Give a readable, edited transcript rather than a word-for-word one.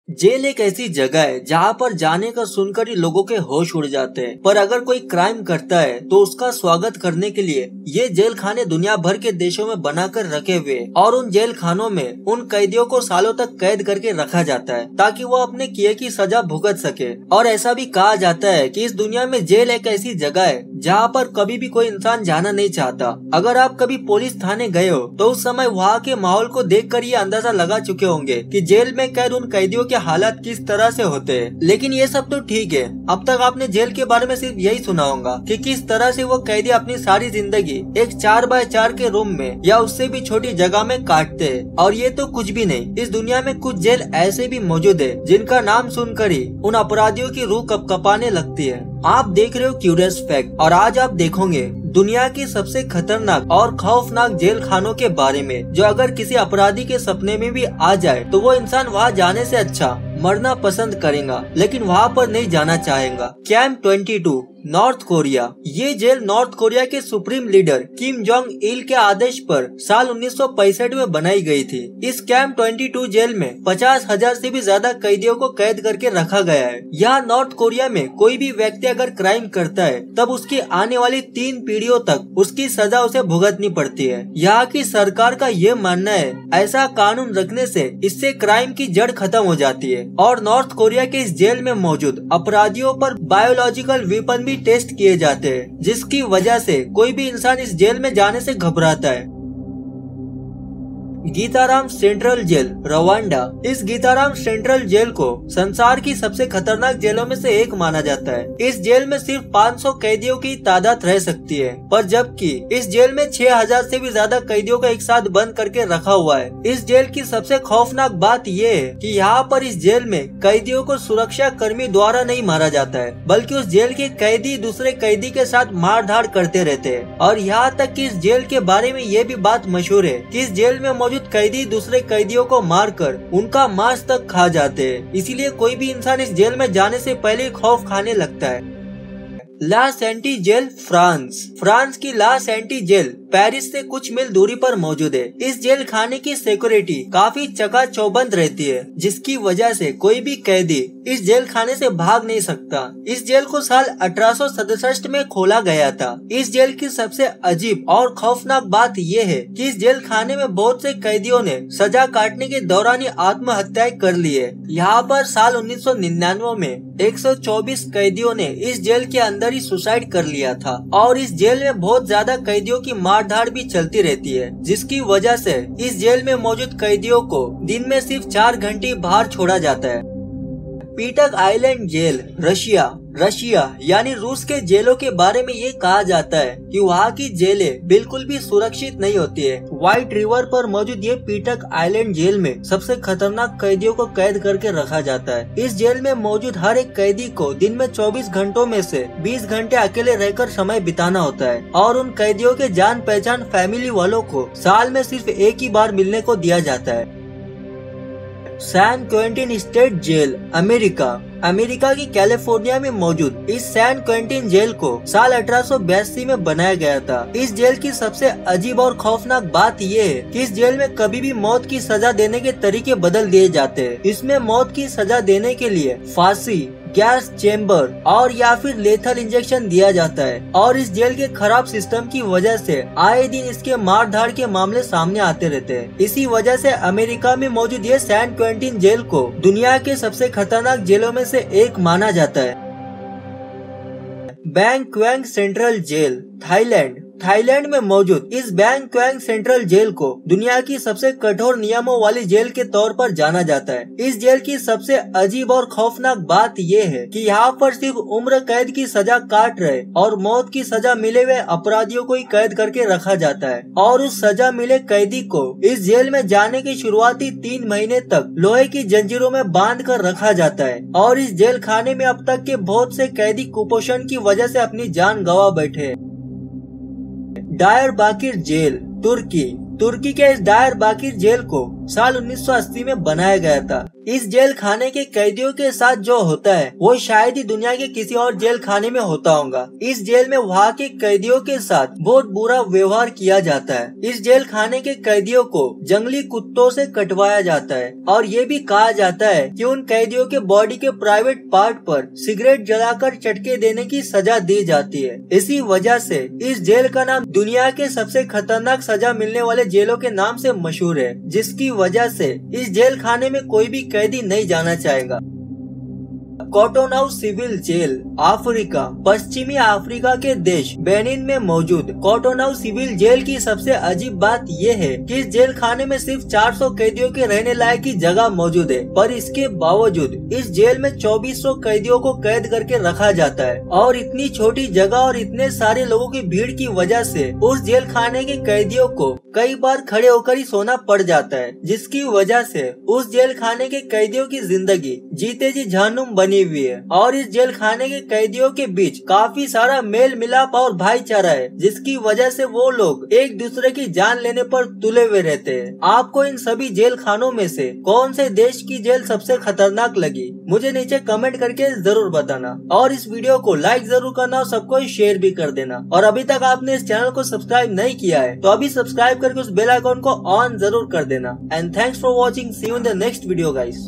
Jail एक ऐसी जगह है जहाँ पर जाने का सुनकर ही लोगों के होश उड़ जाते हैं। पर अगर कोई क्राइम करता है तो उसका स्वागत करने के लिए ये जेल खाने दुनिया भर के देशों में बनाकर रखे हुए और उन जेल खानों में उन कैदियों को सालों तक कैद करके रखा जाता है ताकि वो अपने किए की सजा भुगत सके। और ऐसा भी कहा जाता है कि इस दुनिया में जेल एक ऐसी जगह है जहाँ पर कभी भी कोई इंसान जाना नहीं चाहता। अगर आप कभी पुलिस थाने गए हो तो उस समय वहाँ के माहौल को देखकर ये अंदाजा लगा चुके होंगे कि जेल में कैद उन कैदियों के हालात किस तरह से होते हैं। लेकिन ये सब तो ठीक है, अब तक आपने जेल के बारे में सिर्फ यही सुना होगा कि किस तरह से वो कैदी अपनी सारी जिंदगी एक 4x4 के रूम में या उससे भी छोटी जगह में काटते हैं। और ये तो कुछ भी नहीं, इस दुनिया में कुछ जेल ऐसे भी मौजूद है जिनका नाम सुनकर ही उन अपराधियों की रूह कपकपाने लगती है। आप देख रहे हो क्यूरियस फैक्ट, और आज आप देखोगे दुनिया की सबसे खतरनाक और खौफनाक जेल खानों के बारे में, जो अगर किसी अपराधी के सपने में भी आ जाए तो वो इंसान वहाँ जाने से अच्छा मरना पसंद करेगा, लेकिन वहाँ पर नहीं जाना चाहेगा। Camp 22 north Korea. ये जेल नॉर्थ कोरिया के supreme leader Kim Jong Il के आदेश पर साल 1965 में बनाई गई थी। इस कैंप 22 जेल में 50,000 से भी ज्यादा कैदियों को कैद करके रखा गया है। यहाँ नॉर्थ कोरिया में कोई भी व्यक्ति अगर क्राइम करता है तब उसकी आने वाली 3 पीढ़ियों तक उसकी सजा उसे भुगतनी पड़ती है। यहाँ की सरकार का ये मानना है ऐसा कानून रखने से इससे क्राइम की जड़ खत्म हो जाती है। और नॉर्थ कोरिया के इस जेल में मौजूद अपराधियों पर बायोलॉजिकल वेपन भी टेस्ट किए जाते हैं, जिसकी वजह से कोई भी इंसान इस जेल में जाने से घबराता है। Gitarama central jail Rwanda. इस गीताराम सेंट्रल जेल को संसार की सबसे खतरनाक जेलों में से एक माना जाता है। इस जेल में सिर्फ 500 कैदियों की तादाद रह सकती है, पर जबकि इस जेल में 6000 से भी ज्यादा कैदियों को एक साथ बंद करके रखा हुआ है। इस जेल की सबसे खौफनाक बात ये है कि यहाँ पर इस जेल में कैदियों को सुरक्षा कर्मी द्वारा नहीं मारा जाता है, बल्कि उस जेल के कैदी दूसरे कैदी के साथ मारधाड़ करते रहते हैं। और यहाँ तक कि इस जेल के बारे में ये भी बात मशहूर है कि इस जेल में मौजूद कैदी दूसरे कैदियों को मारकर उनका मांस तक खा जाते हैं। इसीलिए कोई भी इंसान इस जेल में जाने से पहले खौफ खाने लगता है। ला सेंटी जेल फ्रांस की ला सेंटी जेल पेरिस से कुछ मील दूरी पर मौजूद है। इस जेल खाने की सिक्योरिटी काफी चकाचौबंद रहती है, जिसकी वजह से कोई भी कैदी इस जेल खाने से भाग नहीं सकता। इस जेल को साल 1867 में खोला गया था। इस जेल की सबसे अजीब और खौफनाक बात यह है कि इस जेल खाने में बहुत से कैदियों ने सजा काटने के दौरान ही आत्महत्याएं कर ली है। यहाँ पर साल 1999 में 124 कैदियों ने इस जेल के अंदर ही सुसाइड कर लिया था। और इस जेल में बहुत ज्यादा कैदियों की मारधाड़ भी चलती रहती है, जिसकी वजह से इस जेल में मौजूद कैदियों को दिन में सिर्फ 4 घंटे बाहर छोड़ा जाता है। पीटक आइलैंड जेल रशिया यानी रूस के जेलों के बारे में ये कहा जाता है कि वहाँ की जेलें बिल्कुल भी सुरक्षित नहीं होती है। व्हाइट रिवर पर मौजूद ये पीटक आइलैंड जेल में सबसे खतरनाक कैदियों को कैद करके रखा जाता है। इस जेल में मौजूद हर एक कैदी को दिन में 24 घंटों में से 20 घंटे अकेले रहकर समय बिताना होता है। और उन कैदियों के जान पहचान फैमिली वालों को साल में सिर्फ एक ही बार मिलने को दिया जाता है। San Quentin state jail America की कैलिफोर्निया में मौजूद इस सैन क्वेंटिन जेल को साल 1882 में बनाया गया था। इस जेल की सबसे अजीब और खौफनाक बात ये है कि इस जेल में कभी भी मौत की सजा देने के तरीके बदल दिए जाते हैं। इसमें मौत की सजा देने के लिए फांसी, गैस चेम्बर और या फिर लेथल इंजेक्शन दिया जाता है। और इस जेल के खराब सिस्टम की वजह से आए दिन इसके मारधाड़ के मामले सामने आते रहते हैं। इसी वजह से अमेरिका में मौजूद ये सैन क्वेंटिन जेल को दुनिया के सबसे खतरनाक जेलों में से एक माना जाता है। बैंक्वेंग सेंट्रल जेल थाईलैंड में मौजूद इस बैंक्वेंग सेंट्रल जेल को दुनिया की सबसे कठोर नियमों वाली जेल के तौर पर जाना जाता है। इस जेल की सबसे अजीब और खौफनाक बात ये है कि यहाँ पर सिर्फ उम्र कैद की सजा काट रहे और मौत की सजा मिले हुए अपराधियों को ही कैद करके रखा जाता है। और उस सजा मिले कैदी को इस जेल में जाने के शुरुआती 3 महीने तक लोहे की जंजीरों में बांध कर रखा जाता है। और इस जेल खाने में अब तक के बहुत से कैदी कुपोषण की वजह से अपनी जान गंवा बैठे। डायरबाकिर जेल तुर्की के इस डायरबाकिर जेल को साल 1980 में बनाया गया था। इस जेल खाने के कैदियों के साथ जो होता है वो शायद ही दुनिया के किसी और जेल खाने में होता होगा। इस जेल में वहाँ के कैदियों के साथ बहुत बुरा व्यवहार किया जाता है। इस जेल खाने के कैदियों को जंगली कुत्तों से कटवाया जाता है और ये भी कहा जाता है कि उन कैदियों के बॉडी के प्राइवेट पार्ट पर सिगरेट जलाकर चटके देने की सजा दी जाती है। इसी वजह से इस जेल का नाम दुनिया के सबसे खतरनाक सजा मिलने वाले जेलों के नाम से मशहूर है, जिसकी वजह से इस जेल खाने में कोई भी कैदी नहीं जाना चाहेगा। कोटोनऊ सिविल जेल अफ्रीका, पश्चिमी अफ्रीका के देश बेनिन में मौजूद कोटोनऊ सिविल जेल की सबसे अजीब बात यह है कि इस जेल खाने में सिर्फ 400 कैदियों के रहने लायक की जगह मौजूद है, पर इसके बावजूद इस जेल में 2400 कैदियों को कैद करके रखा जाता है और इतनी छोटी जगह और इतने सारे लोगों की भीड़ की वजह से उस जेल खाने के कैदियों को कई बार खड़े होकर ही सोना पड़ जाता है, जिसकी वजह से उस जेल खाने के कैदियों की जिंदगी जीते जी जहन्नुम बनी हुई है। और इस जेल खाने के कैदियों के बीच काफी सारा मेल मिलाप और भाईचारा है, जिसकी वजह से वो लोग एक दूसरे की जान लेने पर तुले हुए रहते हैं। आपको इन सभी जेल खानों में से कौन से देश की जेल सबसे खतरनाक लगी, मुझे नीचे कमेंट करके जरूर बताना और इस वीडियो को लाइक जरूर करना और सबको शेयर भी कर देना। और अभी तक आपने इस चैनल को सब्सक्राइब नहीं किया है तो अभी सब्सक्राइब करके उस बेल आइकॉन को ऑन जरूर कर देना। And thanks for watching, see you in the next video guys.